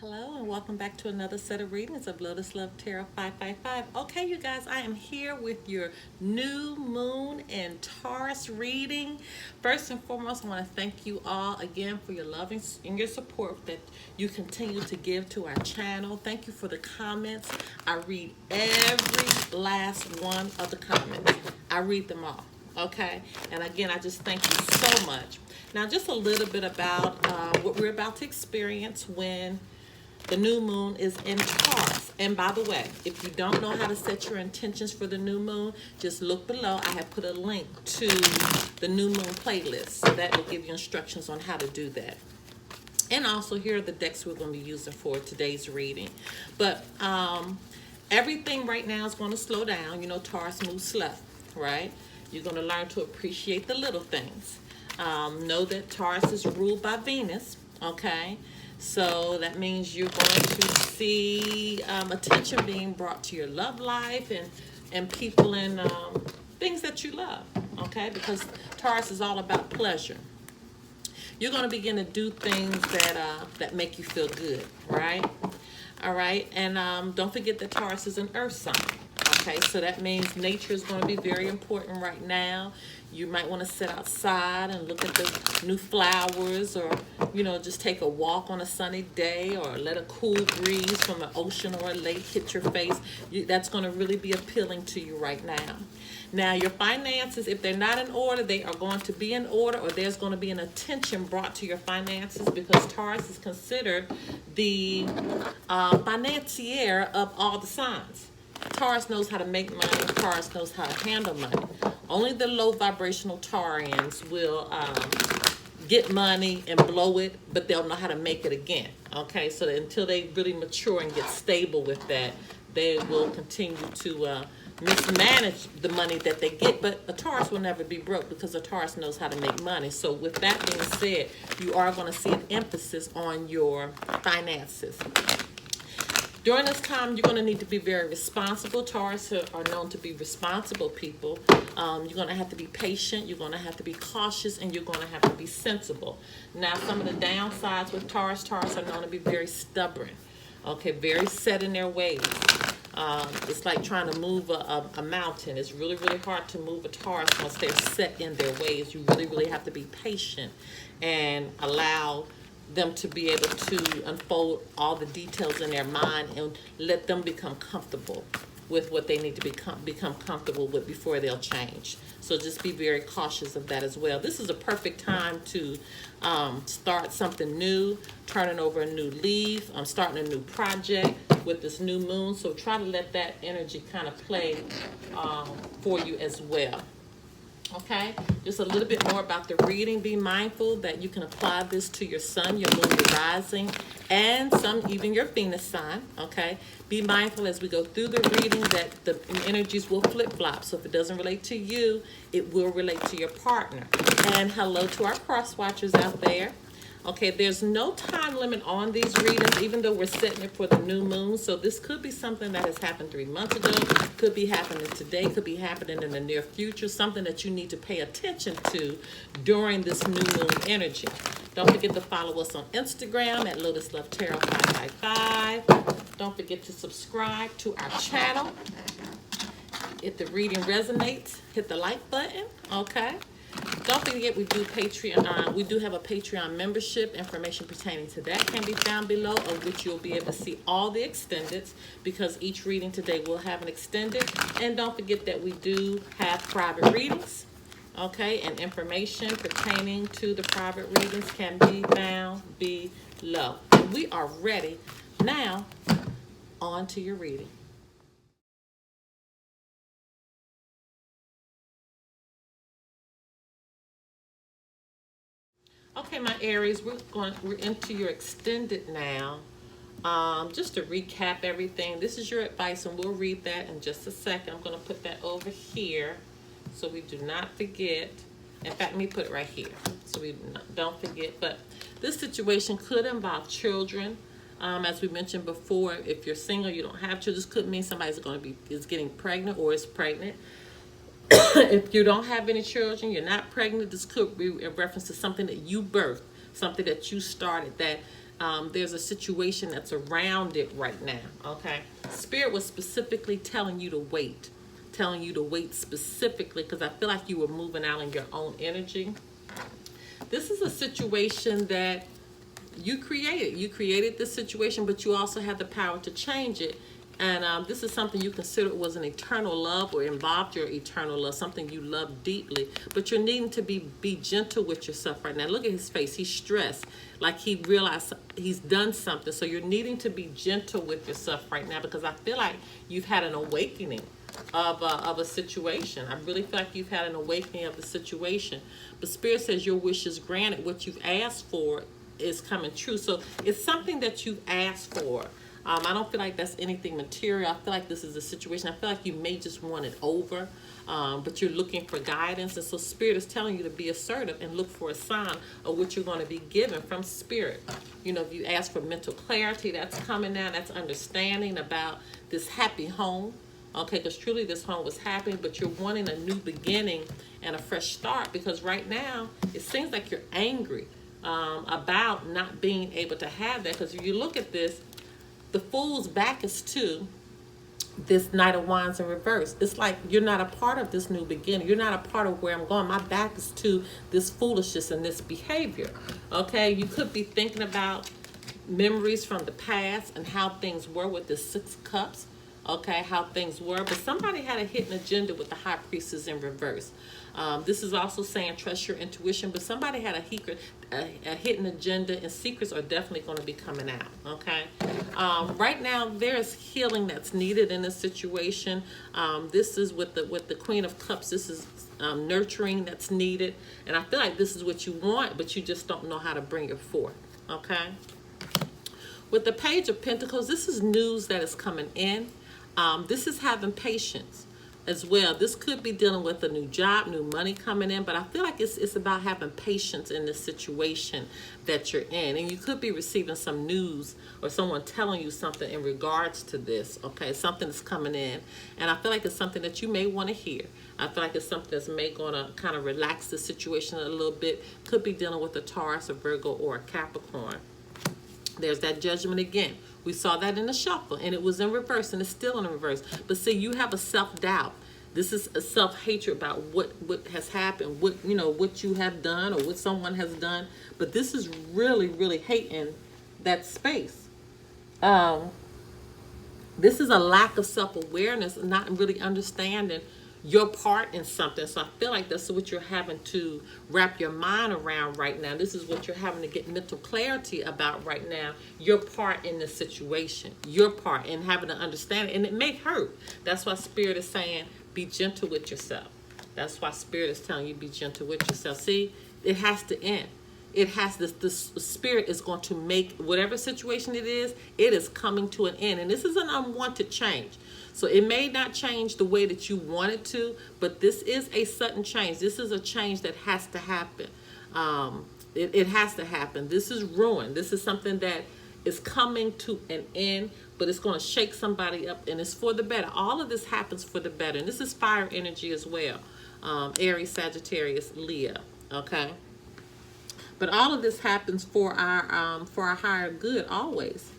Hello and welcome back to another set of readings of Lotus Love Tarot 555. Okay, you guys, I am here with your new moon and Taurus reading. First and foremost, I want to thank you all again for your love and your support that you continue to give to our channel. Thank you for the comments. I read every last one of the comments. I read them all. Okay, and again, I just thank you so much. Now, just a little bit about what we're about to experience when the new moon is in Taurus. And by the way, if you don't know how to set your intentions for the new moon, just look below. I have put a link to the new moon playlist. So that will give you instructions on how to do that. And also, here are the decks we're going to be using for today's reading. But everything right now is going to slow down. You know, Taurus moves slow, right? You're going to learn to appreciate the little things. Know that Taurus is ruled by Venus, okay? So that means you're going to see attention being brought to your love life and people and things that you love, okay? Because Taurus is all about pleasure. You're going to begin to do things that make you feel good, right? All right, and don't forget that Taurus is an earth sign. Okay, so that means nature is going to be very important right now. You might want to sit outside and look at the new flowers, or, you know, just take a walk on a sunny day, or let a cool breeze from an ocean or a lake hit your face. That's going to really be appealing to you right now. Now, your finances, if they're not in order, they are going to be in order, or there's going to be an attention brought to your finances, because Taurus is considered the financier of all the signs. Taurus knows how to make money. Taurus knows how to handle money. Only the low vibrational Taurians will get money and blow it, but they'll know how to make it again. Okay, so until they really mature and get stable with that, they will continue to mismanage the money that they get. But a Taurus will never be broke, because a Taurus knows how to make money. So with that being said, you are going to see an emphasis on your finances. During this time, you're going to need to be very responsible. Taurus are known to be responsible people. You're going to have to be patient. You're going to have to be cautious, and you're going to have to be sensible. Now, some of the downsides with Taurus are known to be very stubborn. Okay, very set in their ways. It's like trying to move a mountain. It's really, really hard to move a Taurus once they're set in their ways. You really, really have to be patient and allow them to be able to unfold all the details in their mind and let them become comfortable with what they need to become comfortable with before they'll change. So just be very cautious of that as well. This is a perfect time to start something new, turning over a new leaf, starting a new project with this new moon. So try to let that energy kind of play for you as well. Okay, just a little bit more about the reading. Be mindful that you can apply this to your sun, your moon, your rising, and even your Venus sign. Okay, be mindful as we go through the reading that the energies will flip-flop. So if it doesn't relate to you, it will relate to your partner. And hello to our cross watchers out there. Okay, there's no time limit on these readings, even though we're setting it for the new moon. So this could be something that has happened 3 months ago, could be happening today, could be happening in the near future, something that you need to pay attention to during this new moon energy. Don't forget to follow us on Instagram at Lotus Love Tarot 555. Don't forget to subscribe to our channel. If the reading resonates, hit the like button, okay? Don't forget we do Patreon. We do have a Patreon membership. Information pertaining to that can be found below, of which you'll be able to see all the extendeds, because each reading today will have an extended. And don't forget that we do have private readings, okay? And information pertaining to the private readings can be found below. And we are ready now. On to your reading. Okay, my Aries, we're into your extended now. Just to recap everything, this is your advice, and we'll read that in just a second. I'm going to put that over here so we do not forget. In fact, let me put it right here so we don't forget. But this situation could involve children. As we mentioned before, if you're single, you don't have children. This could mean somebody's is getting pregnant or is pregnant. If you don't have any children, you're not pregnant, this could be in reference to something that you birthed, something that you started, that there's a situation that's around it right now, okay? Spirit was specifically telling you to wait. Telling you to wait specifically because I feel like you were moving out in your own energy. This is a situation that you created. You created this situation, but you also have the power to change it. And this is something you consider was an eternal love or involved your eternal love, something you love deeply. But you're needing to be gentle with yourself right now. Look at his face. He's stressed, like he realized he's done something. So you're needing to be gentle with yourself right now because I feel like you've had an awakening of a situation. I really feel like you've had an awakening of the situation. But Spirit says your wish is granted. What you've asked for is coming true. So it's something that you've asked for. I don't feel like that's anything material. I feel like this is a situation. I feel like you may just want it over, but you're looking for guidance. And so Spirit is telling you to be assertive and look for a sign of what you're going to be given from Spirit. You know, if you ask for mental clarity, that's coming now. That's understanding about this happy home. Okay, because truly this home was happy, but you're wanting a new beginning and a fresh start because right now it seems like you're angry about not being able to have that. Because if you look at this, the Fool's back is to this Knight of Wands in reverse. It's like you're not a part of this new beginning. You're not a part of where I'm going. My back is to this foolishness and this behavior. Okay, you could be thinking about memories from the past and how things were with the Six of Cups. Okay, how things were. But somebody had a hidden agenda with the High Priestess in reverse. This is also saying trust your intuition, but somebody had a hidden agenda, and secrets are definitely going to be coming out, okay? Right now, there's healing that's needed in this situation. This is with the Queen of Cups. This is nurturing that's needed, and I feel like this is what you want, but you just don't know how to bring it forth, okay? With the Page of Pentacles, this is news that is coming in. This is having patience as well. This could be dealing with a new job, new money coming in, but I feel like it's about having patience in this situation that you're in. And you could be receiving some news or someone telling you something in regards to this, okay? Something that's coming in. And I feel like it's something that you may want to hear. I feel like it's something that's going to kind of relax the situation a little bit. Could be dealing with a Taurus, a Virgo, or a Capricorn. There's that Judgment again. We saw that in the shuffle, and it was in reverse, and it's still in reverse. But see, you have a self-doubt. This is a self-hatred about what has happened, what you have done or what someone has done. But this is really, really hating that space. This is a lack of self-awareness, not really understanding your part in something. So I feel like that's what you're having to wrap your mind around right now. This is what you're having to get mental clarity about right now. Your part in the situation, your part, and having to understand it. And it may hurt. That's why Spirit is saying, be gentle with yourself. That's why Spirit is telling you, be gentle with yourself. See, it has to end. It has the Spirit is going to make whatever situation it is coming to an end. And this is an unwanted change. So it may not change the way that you want it to, but this is a sudden change. This is a change that has to happen. It has to happen. This is ruin. This is something that is coming to an end, but it's going to shake somebody up, and it's for the better. All of this happens for the better. And this is fire energy as well. Aries, Sagittarius, Leo. Okay. But all of this happens for our higher good always.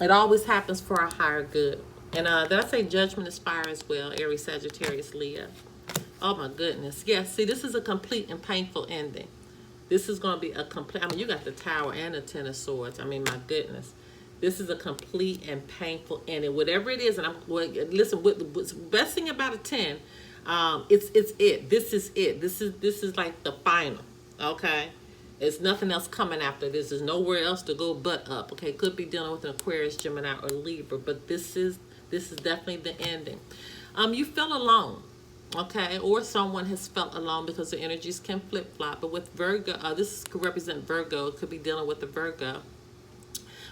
It always happens for our higher good. And did I say Judgment is fire as well? Aries, Sagittarius, Leo. Oh my goodness. Yes, see, this is a complete and painful ending. This is going to be a complete, I mean, you got the Tower and the Ten of Swords. I mean, my goodness. This is a complete and painful ending. Whatever it is, and listen, what's best thing about a 10, it's it. This is it. This is like the final. Okay, there's nothing else coming after this. There's nowhere else to go but up. Okay, could be dealing with an Aquarius, Gemini, or Libra, but this is definitely the ending. You felt alone, okay, or someone has felt alone because the energies can flip flop. But with Virgo, this could represent Virgo. It could be dealing with the Virgo.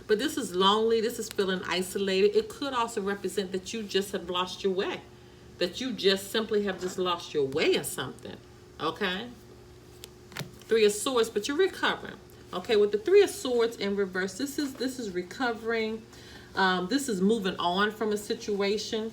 But this is lonely. This is feeling isolated. It could also represent that you just have lost your way, that you just simply have just lost your way or something. Okay. Three of Swords, but you're recovering. Okay, with the Three of Swords in reverse, this is recovering. This is moving on from a situation.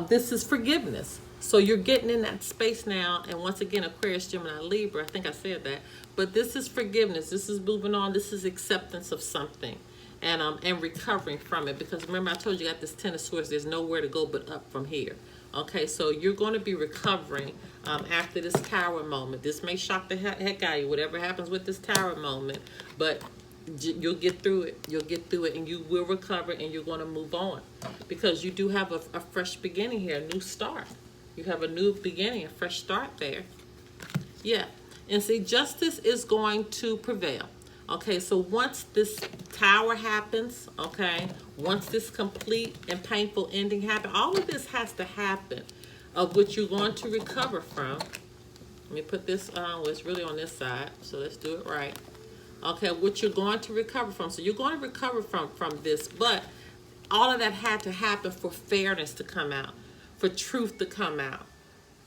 This is forgiveness. So you're getting in that space now, and once again, Aquarius, Gemini, Libra, I think I said that. But this is forgiveness. This is moving on. This is acceptance of something, and recovering from it. Because remember, I told you, you got this Ten of Swords. There's nowhere to go but up from here. Okay, so you're going to be recovering after this Tower moment. This may shock the heck out of you, whatever happens with this Tower moment, but you'll get through it. You'll get through it, and you will recover, and you're going to move on, because you do have a fresh beginning here, a new start. You have a new beginning, a fresh start there. Yeah. And see, justice is going to prevail. Okay, so once this Tower happens, okay, once this complete and painful ending happens, all of this has to happen, of which you're going to recover from. Let me put this on, well, it's really on this side, so let's do it right. Okay, what you're going to recover from. So you're going to recover from this, but all of that had to happen for fairness to come out, for truth to come out,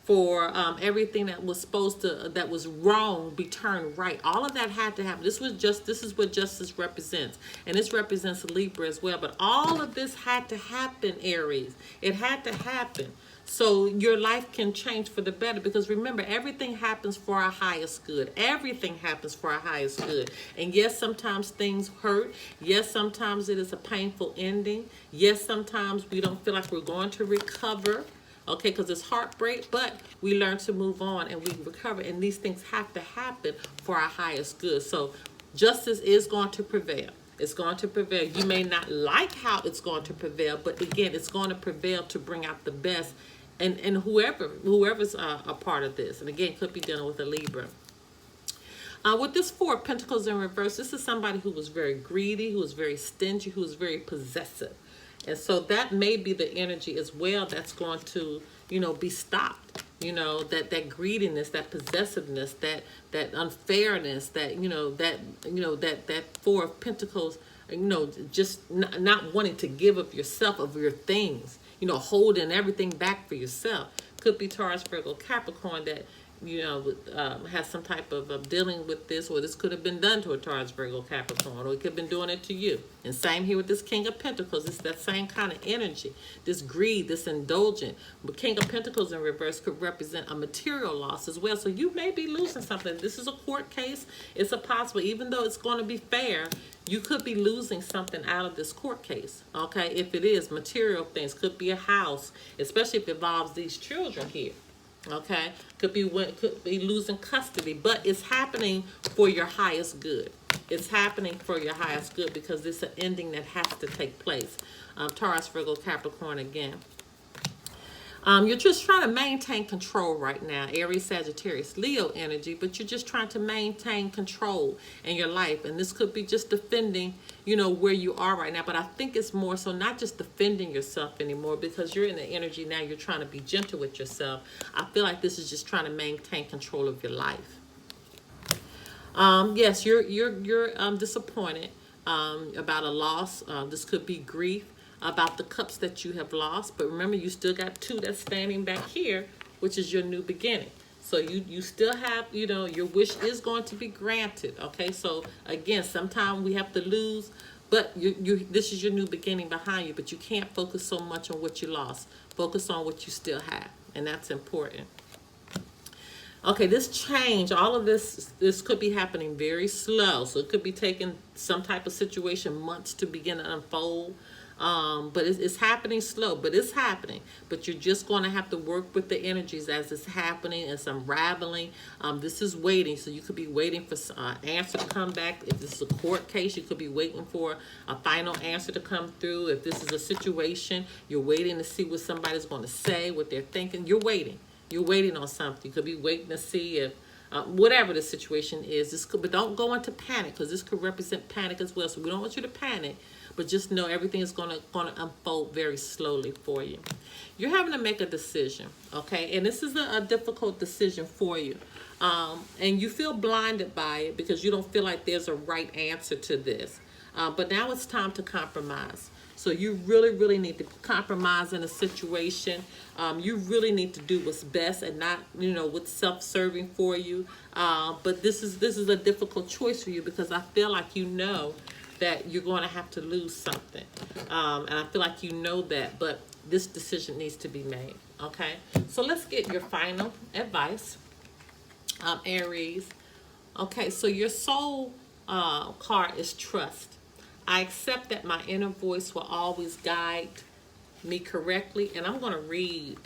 for everything that was that was wrong be turned right. All of that had to happen. This is what justice represents, and this represents Libra as well. But all of this had to happen, Aries. It had to happen, so your life can change for the better. Because remember, everything happens for our highest good. Everything happens for our highest good. And yes, sometimes things hurt. Yes, sometimes it is a painful ending. Yes, sometimes we don't feel like we're going to recover. Okay, because it's heartbreak, but we learn to move on and we recover. And these things have to happen for our highest good. So justice is going to prevail. It's going to prevail. You may not like how it's going to prevail, but again, it's going to prevail to bring out the best. And whoever's a part of this. And again, could be dealing with a Libra. With this Four of Pentacles in reverse, this is somebody who was very greedy, who was very stingy, who was very possessive. And so that may be the energy as well that's going to, be stopped. That greediness, that possessiveness, that unfairness, that Four of Pentacles, just not wanting to give of yourself, of your things, holding everything back for yourself. Could be Taurus, Virgo, Capricorn that has some type of dealing with this, or this could have been done to a Taurus, Virgo, Capricorn, or it could have been doing it to you. And same here with this King of Pentacles. It's that same kind of energy, this greed, this indulgent. But King of Pentacles in reverse could represent a material loss as well. So you may be losing something. This is a court case. It's a possible, even though it's going to be fair, you could be losing something out of this court case. Okay, if it is material things, could be a house, especially if it involves these children here. Okay, could be losing custody, but it's happening for your highest good. It's happening for your highest good because it's an ending that has to take place. Taurus, Virgo, Capricorn again. You're just trying to maintain control right now, Aries, Sagittarius, Leo energy, but you're just trying to maintain control in your life. And this could be just defending, where you are right now. But I think it's more so not just defending yourself anymore, because you're in the energy now. You're trying to be gentle with yourself. I feel like this is just trying to maintain control of your life. Yes, you're disappointed about a loss. This could be grief about the cups that you have lost, but remember, you still got two that's standing back here, which is your new beginning. So you still have, your wish is going to be granted. Okay, so again, sometimes we have to lose, but this is your new beginning behind you. But you can't focus so much on what you lost. Focus on what you still have, and that's important. Okay, this change, all of this could be happening very slow. So it could be taking some type of situation months to begin to unfold. But it's happening slow, but it's happening. But you're just going to have to work with the energies as it's happening and some unraveling. This is waiting, so you could be waiting for an answer to come back. If this is a court case, you could be waiting for a final answer to come through. If this is a situation, you're waiting to see what somebody's going to say, what they're thinking. You're waiting. You're waiting on something. You could be waiting to see if whatever the situation is. But don't go into panic, because this could represent panic as well. So we don't want you to panic. But just know everything is going to unfold very slowly for you. You're having to make a decision, okay? And this is a difficult decision for you. And you feel blinded by it because you don't feel like there's a right answer to this. But now it's time to compromise. So you really, really need to compromise in a situation. You really need to do what's best and not, what's self-serving for you. But this is a difficult choice for you, because I feel like that you're going to have to lose something. And I feel like you know that, but this decision needs to be made, okay? So let's get your final advice, Aries. Okay, so your soul card is trust. I accept that my inner voice will always guide me correctly. And I'm going to read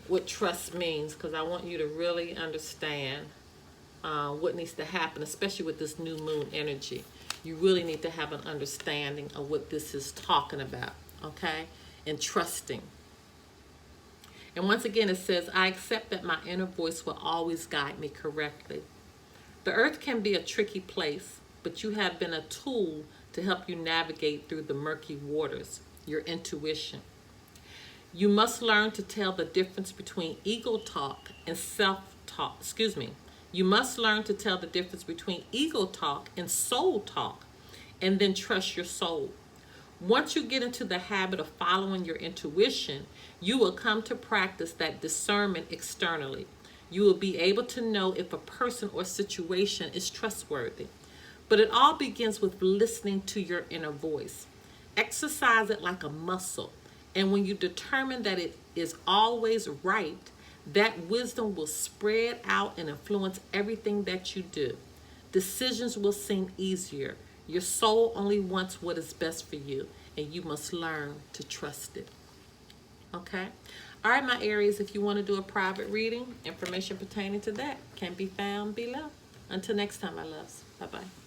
what trust means because I want you to really understand what needs to happen, especially with this new moon energy. You really need to have an understanding of what this is talking about, okay? And trusting. And once again, it says, I accept that my inner voice will always guide me correctly. The earth can be a tricky place, but you have been a tool to help you navigate through the murky waters, your intuition. You must learn to tell the difference between ego talk and self-talk. You must learn to tell the difference between ego talk and soul talk, and then trust your soul. Once you get into the habit of following your intuition, you will come to practice that discernment externally. You will be able to know if a person or situation is trustworthy. But it all begins with listening to your inner voice. Exercise it like a muscle. And when you determine that it is always right, that wisdom will spread out and influence everything that you do. Decisions will seem easier. Your soul only wants what is best for you, and you must learn to trust it. Okay? All right, my Aries, if you want to do a private reading, information pertaining to that can be found below. Until next time, my loves. Bye-bye.